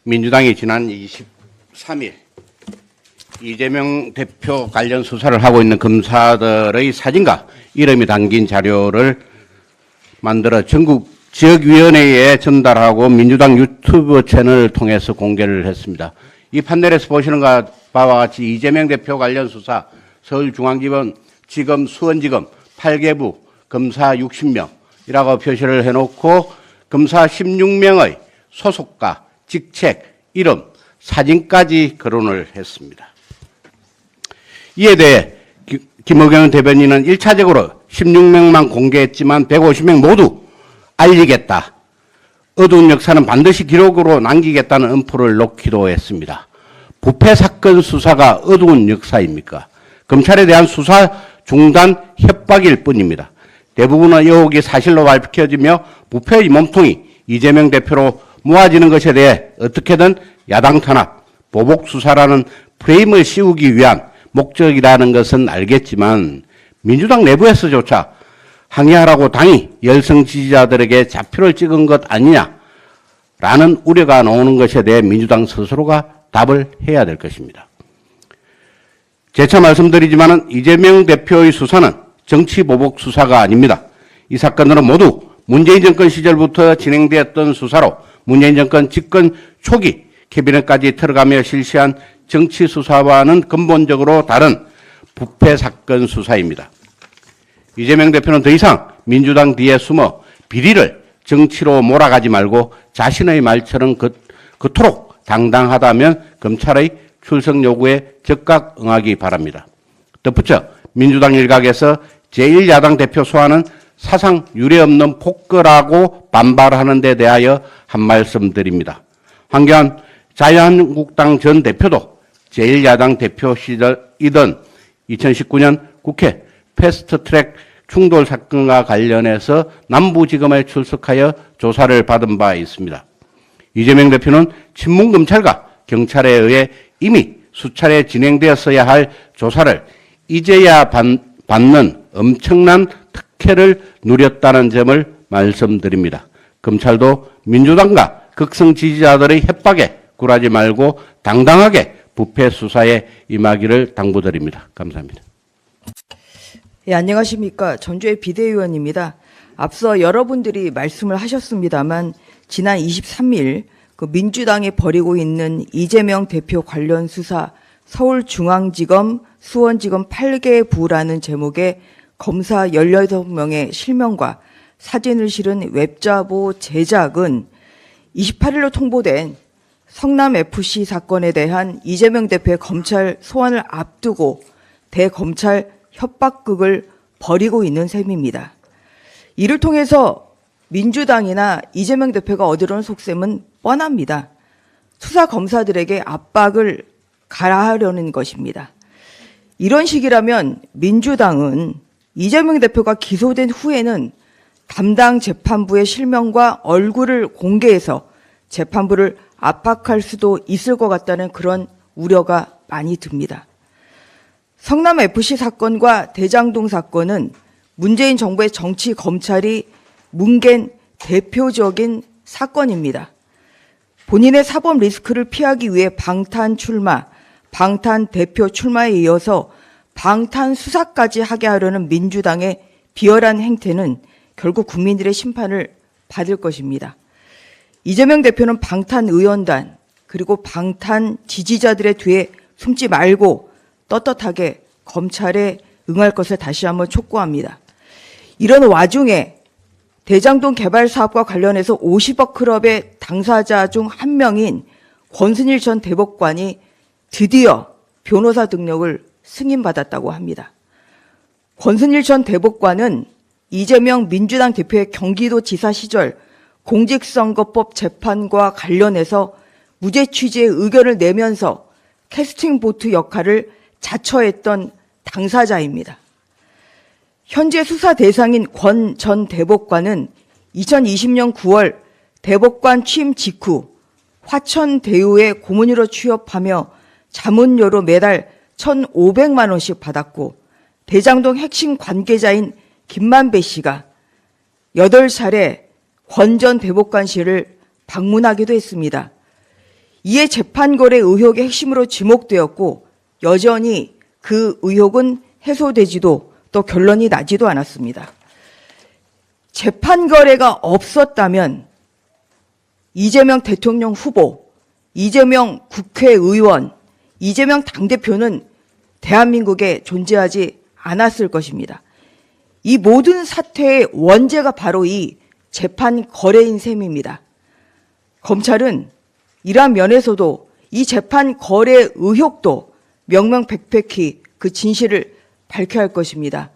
민주당이 지난 23일 이재명 대표 관련 수사를 하고 있는 검사들의 사진과 이름이 담긴 자료를 만들어 전국 지역위원회에 전달하고 민주당 유튜브 채널을 통해서 공개를 했습니다. 이 판넬에서 보시는 바와 같이 이재명 대표 관련 수사 서울중앙지검, 수원지검 8개부 검사 60명이라고 표시를 해놓고 검사 16명의 소속과 직책, 이름, 사진까지 거론을 했습니다. 이에 대해 김의겸 대변인은 1차적으로 16명만 공개했지만 150명 모두 알리겠다. 어두운 역사는 반드시 기록으로 남기겠다는 엄포를 놓기도 했습니다. 부패 사건 수사가 어두운 역사입니까? 검찰에 대한 수사 중단 협박일 뿐입니다. 대부분의 의혹이 사실로 밝혀지며 부패의 몸통이 이재명 대표로 모아지는 것에 대해 어떻게든 야당 탄압, 보복 수사라는 프레임을 씌우기 위한 목적이라는 것은 알겠지만 민주당 내부에서조차 항의하라고 당이 열성 지지자들에게 좌표를 찍은 것 아니냐라는 우려가 나오는 것에 대해 민주당 스스로가 답을 해야 될 것입니다. 재차 말씀드리지만 이재명 대표의 수사는 정치 보복 수사가 아닙니다. 이 사건들은 모두 문재인 정권 시절부터 진행되었던 수사로 문재인 정권 집권 초기 캐비넷까지 들어가며 실시한 정치 수사와는 근본적으로 다른 부패 사건 수사입니다. 이재명 대표는 더 이상 민주당 뒤에 숨어 비리를 정치로 몰아가지 말고 자신의 말처럼 그토록 당당하다면 검찰의 출석 요구에 적극 응하기 바랍니다. 덧붙여 민주당 일각에서 제1야당 대표 소환은 사상 유례없는 폭거라고 반발하는 데 대하여 한 말씀 드립니다. 한겨한 자유한국당 전 대표도 제1야당 대표 시절이던 2019년 국회 패스트트랙 충돌 사건과 관련해서 남부지검에 출석하여 조사를 받은 바 있습니다. 이재명 대표는 친문검찰과 경찰에 의해 이미 수차례 진행되었어야 할 조사를 이제야 받는 엄청난 특혜를 누렸다는 점을 말씀드립니다. 검찰도 민주당과 극성 지지자들의 협박에 굴하지 말고 당당하게 부패 수사에 임하기를 당부드립니다. 감사합니다. 예, 안녕하십니까. 전주의 비대위원입니다. 앞서 여러분들이 말씀을 하셨습니다만 지난 23일 민주당이 벌이고 있는 이재명 대표 관련 수사 서울중앙지검, 수원지검 8개 부라는 제목의 검사 18명의 실명과 사진을 실은 웹자보 제작은 28일로 통보된 성남FC 사건에 대한 이재명 대표의 검찰 소환을 앞두고 대검찰 협박극을 벌이고 있는 셈입니다. 이를 통해서 민주당이나 이재명 대표가 얻으려는 속셈은 뻔합니다. 수사 검사들에게 압박을 가하려는 것입니다. 이런 식이라면 민주당은 이재명 대표가 기소된 후에는 담당 재판부의 실명과 얼굴을 공개해서 재판부를 압박할 수도 있을 것 같다는 그런 우려가 많이 듭니다. 성남FC 사건과 대장동 사건은 문재인 정부의 정치 검찰이 뭉갠 대표적인 사건입니다. 본인의 사법 리스크를 피하기 위해 방탄 출마, 방탄 대표 출마에 이어서 방탄 수사까지 하게 하려는 민주당의 비열한 행태는 결국 국민들의 심판을 받을 것입니다. 이재명 대표는 방탄 의원단 그리고 방탄 지지자들의 뒤에 숨지 말고 떳떳하게 검찰에 응할 것을 다시 한번 촉구합니다. 이런 와중에 대장동 개발 사업과 관련해서 50억 클럽의 당사자 중 한 명인 권순일 전 대법관이 드디어 변호사 등록을 승인받았다고 합니다. 권순일 전 대법관은 이재명 민주당 대표의 경기도지사 시절 공직선거법 재판과 관련해서 무죄 취지의 의견을 내면서 캐스팅 보트 역할을 자처했던 당사자입니다. 현재 수사 대상인 권 전 대법관은 2020년 9월 대법관 취임 직후 화천대유에 고문으로 취업하며 자문료로 매달 1,500만 원씩 받았고 대장동 핵심 관계자인 김만배 씨가 8차례 권 전 대법관실을 방문하기도 했습니다. 이에 재판 거래 의혹의 핵심으로 지목되었고 여전히 그 의혹은 해소되지도 또 결론이 나지도 않았습니다. 재판 거래가 없었다면 이재명 대통령 후보, 이재명 국회의원, 이재명 당대표는 대한민국에 존재하지 않았을 것입니다. 이 모든 사태의 원죄가 바로 이 재판 거래인 셈입니다. 검찰은 이러한 면에서도 이 재판 거래 의혹도 명명백백히 그 진실을 밝혀야 할 것입니다.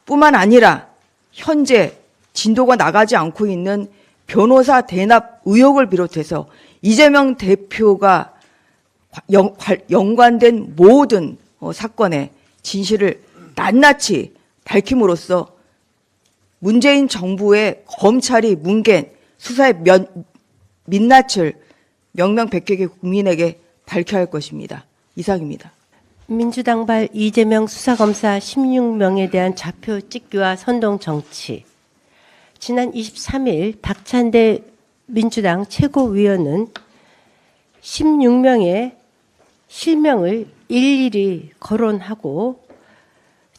뿐만 아니라 현재 진도가 나가지 않고 있는 변호사 대납 의혹을 비롯해서 이재명 대표가 연관된 모든 사건의 진실을 낱낱이 밝힘으로써 문재인 정부의 검찰이 뭉갠 수사의 민낯을 명명백백히 국민에게 밝혀야 할 것입니다. 이상입니다. 민주당발 이재명 수사검사 16명에 대한 좌표 찍기와 선동 정치. 지난 23일 박찬대 민주당 최고위원은 16명의 실명을 일일이 거론하고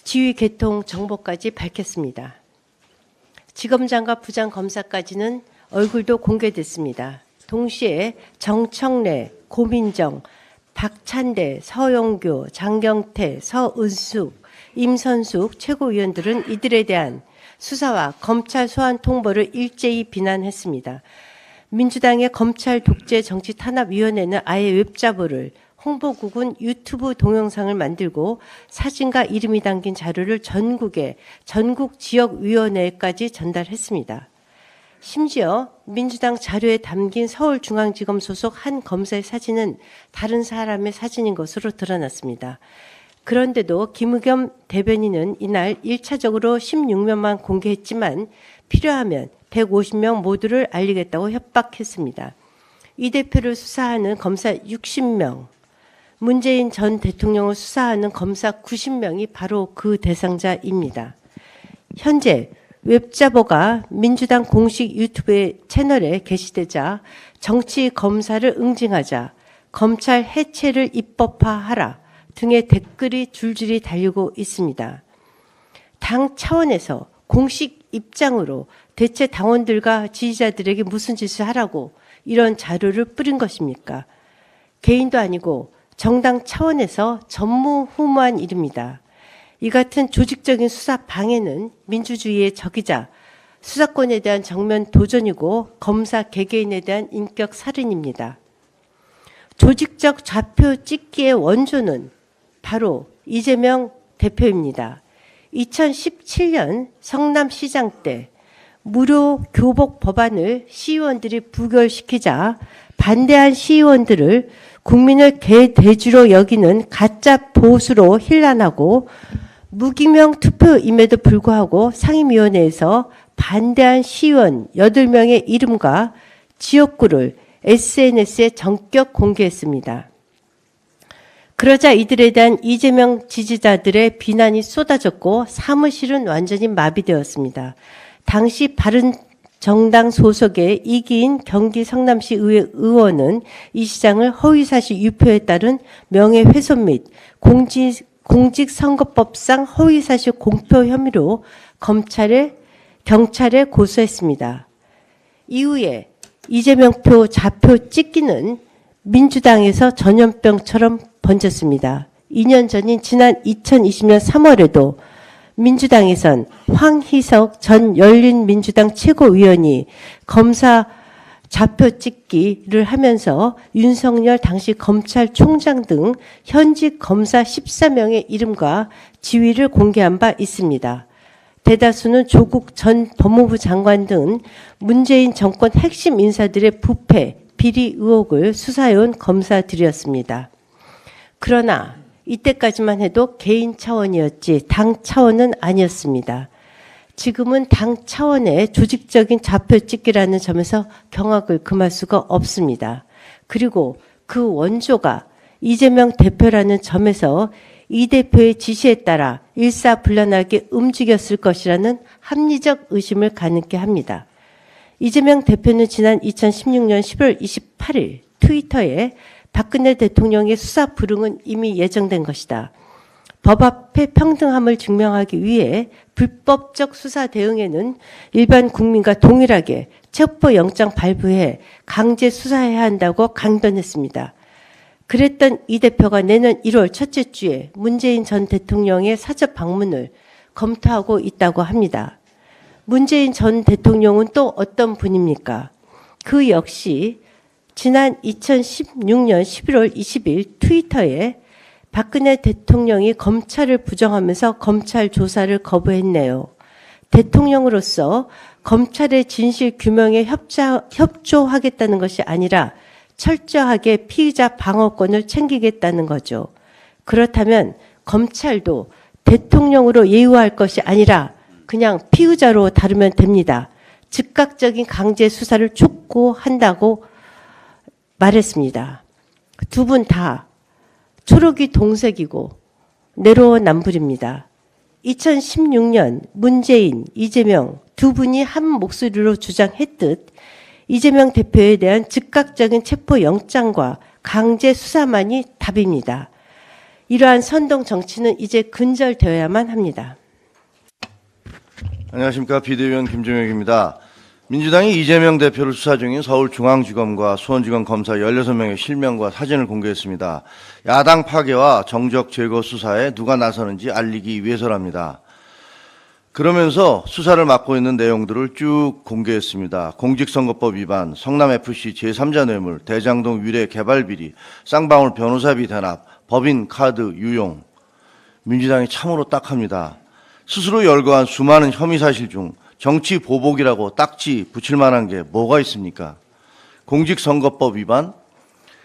지휘 개통 정보까지 밝혔습니다. 지검장과 부장검사까지는 얼굴도 공개됐습니다. 동시에 정청래, 고민정, 박찬대, 서영교, 장경태, 서은숙, 임선숙 최고위원들은 이들에 대한 수사와 검찰 소환 통보를 일제히 비난했습니다. 민주당의 검찰 독재 정치 탄압위원회는 아예 웹자보를 홍보국은 유튜브 동영상을 만들고 사진과 이름이 담긴 자료를 전국 지역위원회까지 전달했습니다. 심지어 민주당 자료에 담긴 서울중앙지검 소속 한 검사의 사진은 다른 사람의 사진인 것으로 드러났습니다. 그런데도 김의겸 대변인은 이날 1차적으로 16명만 공개했지만 필요하면 150명 모두를 알리겠다고 협박했습니다. 이 대표를 수사하는 검사 60명, 문재인 전 대통령을 수사하는 검사 90명이 바로 그 대상자입니다. 현재 웹자보가 민주당 공식 유튜브 채널에 게시되자 정치 검사를 응징하자 검찰 해체를 입법화하라 등의 댓글이 줄줄이 달리고 있습니다. 당 차원에서 공식 입장으로 대체 당원들과 지지자들에게 무슨 짓을 하라고 이런 자료를 뿌린 것입니까? 개인도 아니고 정당 차원에서 전무후무한 일입니다. 이 같은 조직적인 수사 방해는 민주주의의 적이자 수사권에 대한 정면 도전이고 검사 개개인에 대한 인격 살인입니다. 조직적 좌표 찍기의 원조는 바로 이재명 대표입니다. 2017년 성남시장 때 무료 교복 법안을 시의원들이 부결시키자 반대한 시의원들을 국민을 개돼지로 여기는 가짜 보수로 힐난하고 무기명 투표임에도 불구하고 상임위원회에서 반대한 시의원 8명의 이름과 지역구를 SNS에 전격 공개했습니다. 그러자 이들에 대한 이재명 지지자들의 비난이 쏟아졌고 사무실은 완전히 마비되었습니다. 당시 바른정당 소속의 이기인 경기 성남시 의회 의원은 이 시장을 허위사실 유포에 따른 명예훼손 및 공직선거법상 허위사실 공표 혐의로 경찰에 고소했습니다. 이후에 이재명표 좌표 찍기는 민주당에서 전염병처럼 번졌습니다. 2년 전인 지난 2020년 3월에도 민주당에선 황희석 전 열린민주당 최고위원이 검사 좌표 찍기를 하면서 윤석열 당시 검찰총장 등 현직 검사 14명의 이름과 지위를 공개한 바 있습니다. 대다수는 조국 전 법무부 장관 등 문재인 정권 핵심 인사들의 부패, 비리 의혹을 수사해온 검사들이었습니다. 그러나 이때까지만 해도 개인 차원이었지 당 차원은 아니었습니다. 지금은 당 차원의 조직적인 좌표 찍기라는 점에서 경악을 금할 수가 없습니다. 그리고 그 원조가 이재명 대표라는 점에서 이 대표의 지시에 따라 일사불란하게 움직였을 것이라는 합리적 의심을 가능케 합니다. 이재명 대표는 지난 2016년 10월 28일 트위터에 박근혜 대통령의 수사 불응은 이미 예정된 것이다. 법 앞에 평등함을 증명하기 위해 불법적 수사 대응에는 일반 국민과 동일하게 체포영장 발부해 강제 수사해야 한다고 강변했습니다. 그랬던 이 대표가 내년 1월 첫째 주에 문재인 전 대통령의 사적 방문을 검토하고 있다고 합니다. 문재인 전 대통령은 또 어떤 분입니까? 그 역시 지난 2016년 11월 20일 트위터에 박근혜 대통령이 검찰을 부정하면서 검찰 조사를 거부했네요. 대통령으로서 검찰의 진실 규명에 협조하겠다는 것이 아니라 철저하게 피의자 방어권을 챙기겠다는 거죠. 그렇다면 검찰도 대통령으로 예우할 것이 아니라 그냥 피의자로 다루면 됩니다. 즉각적인 강제 수사를 촉구한다고 말했습니다. 두 분 다 초록이 동색이고 내로남불입니다. 2016년 문재인, 이재명 두 분이 한 목소리로 주장했듯 이재명 대표에 대한 즉각적인 체포영장과 강제 수사만이 답입니다. 이러한 선동 정치는 이제 근절되어야만 합니다. 안녕하십니까. 비대위원 김종혁입니다. 민주당이 이재명 대표를 수사 중인 서울중앙지검과 수원지검 검사 16명의 실명과 사진을 공개했습니다. 야당 파괴와 정적 제거 수사에 누가 나서는지 알리기 위해서랍니다. 그러면서 수사를 맡고 있는 내용들을 쭉 공개했습니다. 공직선거법 위반, 성남FC 제3자 뇌물, 대장동 위례 개발비리, 쌍방울 변호사비 대납, 법인 카드 유용. 민주당이 참으로 딱합니다. 스스로 열거한 수많은 혐의 사실 중 정치 보복이라고 딱지 붙일 만한 게 뭐가 있습니까? 공직선거법 위반?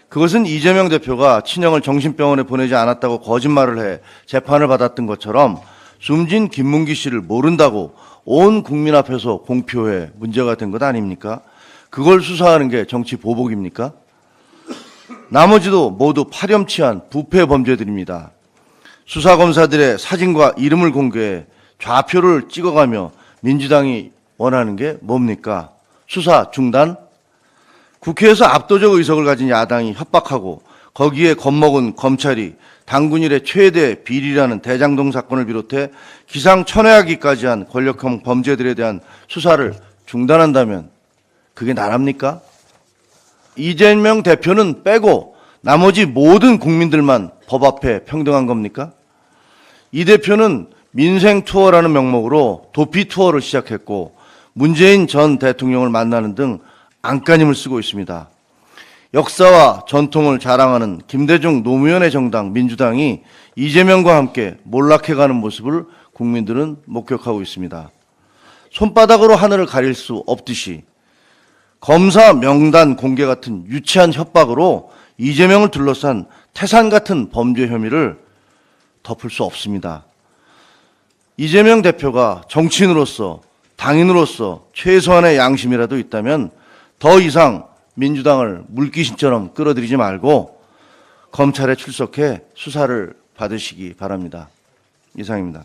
그것은 이재명 대표가 친형을 정신병원에 보내지 않았다고 거짓말을 해 재판을 받았던 것처럼 숨진 김문기 씨를 모른다고 온 국민 앞에서 공표해 문제가 된 것 아닙니까? 그걸 수사하는 게 정치 보복입니까? 나머지도 모두 파렴치한 부패 범죄들입니다. 수사검사들의 사진과 이름을 공개해 좌표를 찍어가며 민주당이 원하는 게 뭡니까? 수사 중단? 국회에서 압도적 의석을 가진 야당이 협박하고 거기에 겁먹은 검찰이 당군일의 최대 비리라는 대장동 사건을 비롯해 기상천외하기까지 한 권력형 범죄들에 대한 수사를 중단한다면 그게 나랍니까? 이재명 대표는 빼고 나머지 모든 국민들만 법 앞에 평등한 겁니까? 이 대표는 민생 투어라는 명목으로 도피 투어를 시작했고 문재인 전 대통령을 만나는 등 안간힘을 쓰고 있습니다. 역사와 전통을 자랑하는 김대중 노무현의 정당 민주당이 이재명과 함께 몰락해가는 모습을 국민들은 목격하고 있습니다. 손바닥으로 하늘을 가릴 수 없듯이 검사 명단 공개 같은 유치한 협박으로 이재명을 둘러싼 태산 같은 범죄 혐의를 덮을 수 없습니다. 이재명 대표가 정치인으로서 당인으로서 최소한의 양심이라도 있다면 더 이상 민주당을 물귀신처럼 끌어들이지 말고 검찰에 출석해 수사를 받으시기 바랍니다. 이상입니다.